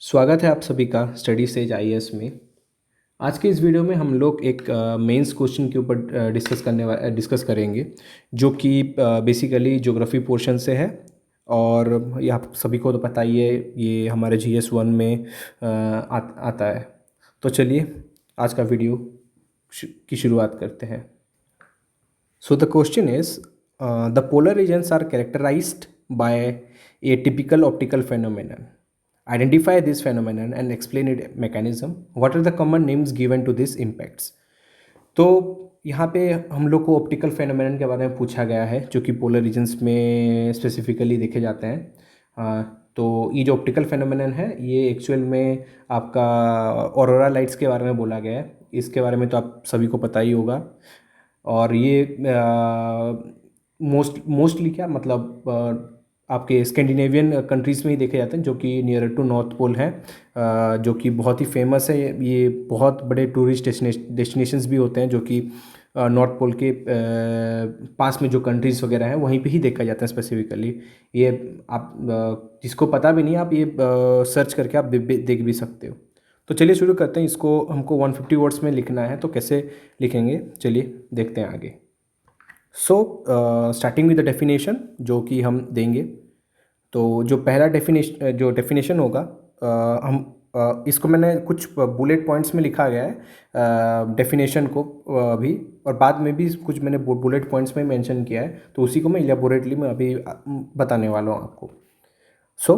स्वागत है आप सभी का स्टडी स्टेज आईएएस में। आज के इस वीडियो में हम लोग एक मेंस क्वेश्चन के ऊपर डिस्कस करेंगे, जो कि बेसिकली ज्योग्राफी पोर्शन से है। और ये आप सभी को तो पता ही है, ये हमारे जीएस 1 में आता है। तो चलिए आज का वीडियो की शुरुआत करते हैं। So the question is, the polar regions are characterized by a typical optical phenomenon. Identify this phenomenon and explain its mechanism. What are the common names given to these impacts? तो यहाँ पे हम लोग को ऑप्टिकल फेनोमेनन के बारे में पूछा गया है, जो कि पोलर रीजन्स में स्पेसिफिकली देखे जाते हैं। तो ये जो ऑप्टिकल फेनोमेनन है, ये एक्चुअल में आपका ऑरोरा लाइट्स के बारे में बोला गया है। इसके बारे में तो आप सभी को पता ही होगा। और ये मोस्टली क्या मतलब आपके स्कैंडिनेवियन कंट्रीज़ में ही देखे जाते हैं, जो कि नियर टू नॉर्थ पोल हैं, जो कि बहुत ही फेमस है। ये बहुत बड़े टूरिस्ट डेस्टिनेशंस भी होते हैं, जो कि नॉर्थ पोल के पास में जो कंट्रीज़ वगैरह हैं वहीं पे ही देखा जाता है स्पेसिफिकली। ये आप जिसको पता भी नहीं, आप ये सर्च करके आप देख भी सकते हो। तो चलिए शुरू करते हैं। इसको हमको 150 वर्ड्स में लिखना है, तो कैसे लिखेंगे चलिए देखते हैं आगे। So starting with the definition जो कि हम देंगे। तो जो पहला डेफिनेशन होगा, इसको मैंने कुछ बुलेट पॉइंट्स में लिखा गया है डेफिनेशन को अभी, और बाद में भी कुछ मैंने बुलेट पॉइंट्स में मेंशन किया है, तो उसी को मैं इलेबोरेटली मैं अभी बताने वाला हूँ आपको। So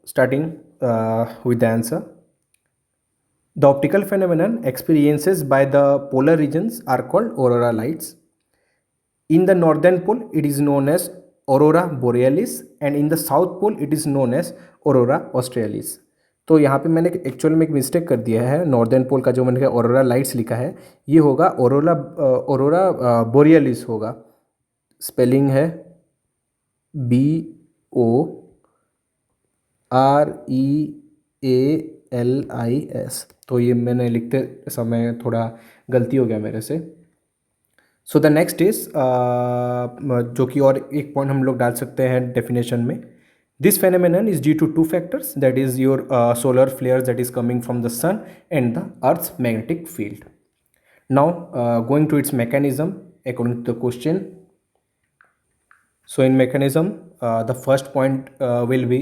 starting with the answer, the optical phenomenon experienced by the polar regions are called aurora lights. In the northern pole, it is known as aurora borealis, and in the south pole, it is known as aurora australis. तो यहाँ पे मैंने actual में एक mistake कर दिया है। Northern पोल का जो मैंने कहा ऑरोरा लाइट्स लिखा है, ये होगा ऑरोरा बोरियलिस होगा। स्पेलिंग है BOREALIS। तो ये मैंने लिखते समय थोड़ा गलती हो गया मेरे से। सो द नेक्स्ट इज, जो कि और एक पॉइंट हम लोग डाल सकते हैं डेफिनेशन में। This phenomenon is due to two factors, that is your solar flare that is coming from the sun and the earth's magnetic field. Now going to its mechanism according to the question. So in mechanism, the first point will be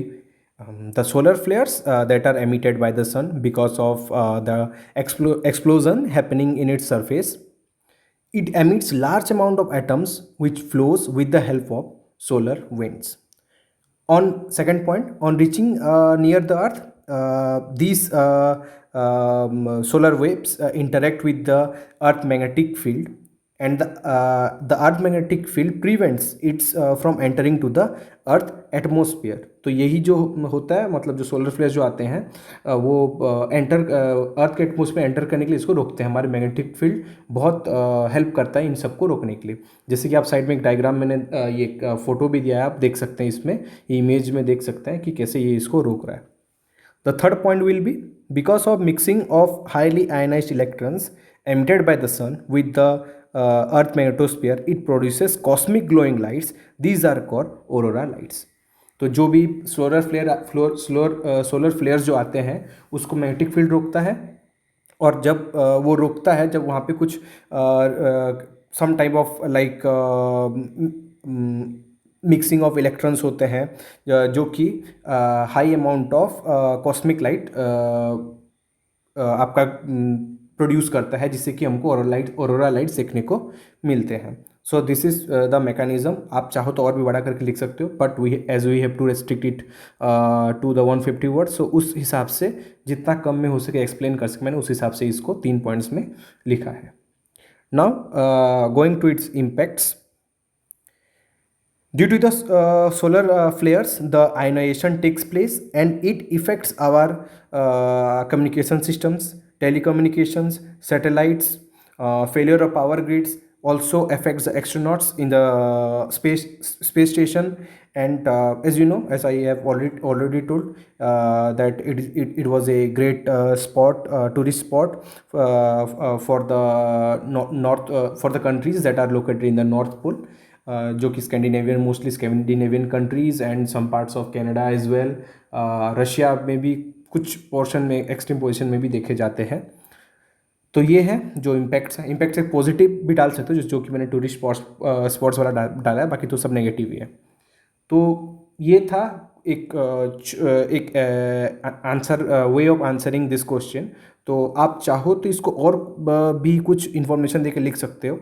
the solar flares that are emitted by the sun because of the explosion happening in its surface. It emits large amount of atoms which flows with the help of solar winds. On second point, on reaching near the earth, these solar waves interact with the earth magnetic field, and the earth magnetic field prevents it from entering to the earth atmosphere. तो यही जो होता है, मतलब जो solar flare जो आते हैं वो अर्थ के एटमोसफेयर एंटर करने के लिए इसको रोकते हैं। हमारे मैग्नेटिक फील्ड बहुत हेल्प करता है इन सबको रोकने के लिए। जैसे कि आप साइड में एक डायग्राम मैंने ये एक फोटो भी दिया है, आप देख सकते हैं, इसमें इमेज में देख सकते हैं कि कैसे ये इसको रोक रहा है। The third point will be, because of mixing of highly ionised electrons emitted by the sun with the earth magnetosphere, it produces cosmic glowing lights. These are called aurora lights. तो जो भी सोलर फ्लेयर्स जो आते हैं उसको magnetic field रोकता है, और जब वो रोकता है, जब वहाँ पे कुछ some type of like mixing of electrons होते हैं, जो कि high amount of cosmic light आपका प्रोड्यूस करता है, जिससे कि हमको ऑरोरा लाइट्स देखने को मिलते हैं। So this is the mechanism. आप चाहो तो और भी बड़ा करके लिख सकते हो, but we have to restrict it to the 150 word. So उस हिसाब से जितना कम में हो सके एक्सप्लेन कर सके, मैंने उस हिसाब से इसको 3 पॉइंट्स में लिखा है। Now going to its impacts. Due to the solar flares, the ionization takes place and it affects our communication systems, telecommunications, satellites, failure of power grids, also affects the astronauts in the space station. And as you know, as I have already told, that it was a great tourist spot for the north, for the countries that are located in the North Pole, जो कि mostly Scandinavian countries and some parts of Canada as well. Russia में भी कुछ portion में extreme position में भी देखे जाते हैं। तो ये है जो इम्पैक्ट्स हैं। इम्पैक्ट्स एक पॉजिटिव भी डाल सकते हो, जो कि मैंने टूरिस्ट स्पॉट्स वाला डाला है, बाकी तो सब नेगेटिव ही है। तो ये था एक answer, way of answering this question. तो आप चाहो तो इसको और भी कुछ इन्फॉर्मेशन देके लिख सकते हो।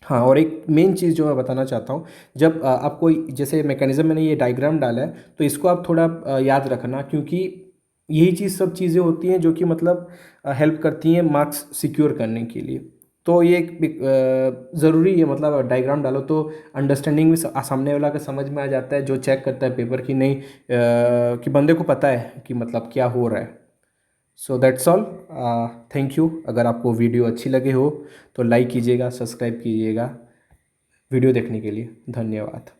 हाँ, और एक मेन चीज़ जो मैं बताना चाहता हूँ, जब आपको जैसे मैकेनिज्म मैंने ये डायग्राम डाला है, तो इसको आप थोड़ा याद रखना, क्योंकि यही चीज़ सब चीज़ें होती हैं जो कि मतलब हेल्प करती हैं मार्क्स सिक्योर करने के लिए। तो ये एक ज़रूरी है, मतलब डायग्राम डालो तो अंडरस्टैंडिंग भी सामने वाला का समझ में आ जाता है, जो चेक करता है पेपर की, नहीं कि बंदे को पता है कि मतलब क्या हो रहा है। So that's all. Thank you. अगर आपको वीडियो अच्छी लगे हो तो लाइक कीजिएगा, सब्सक्राइब कीजिएगा। वीडियो देखने के लिए धन्यवाद।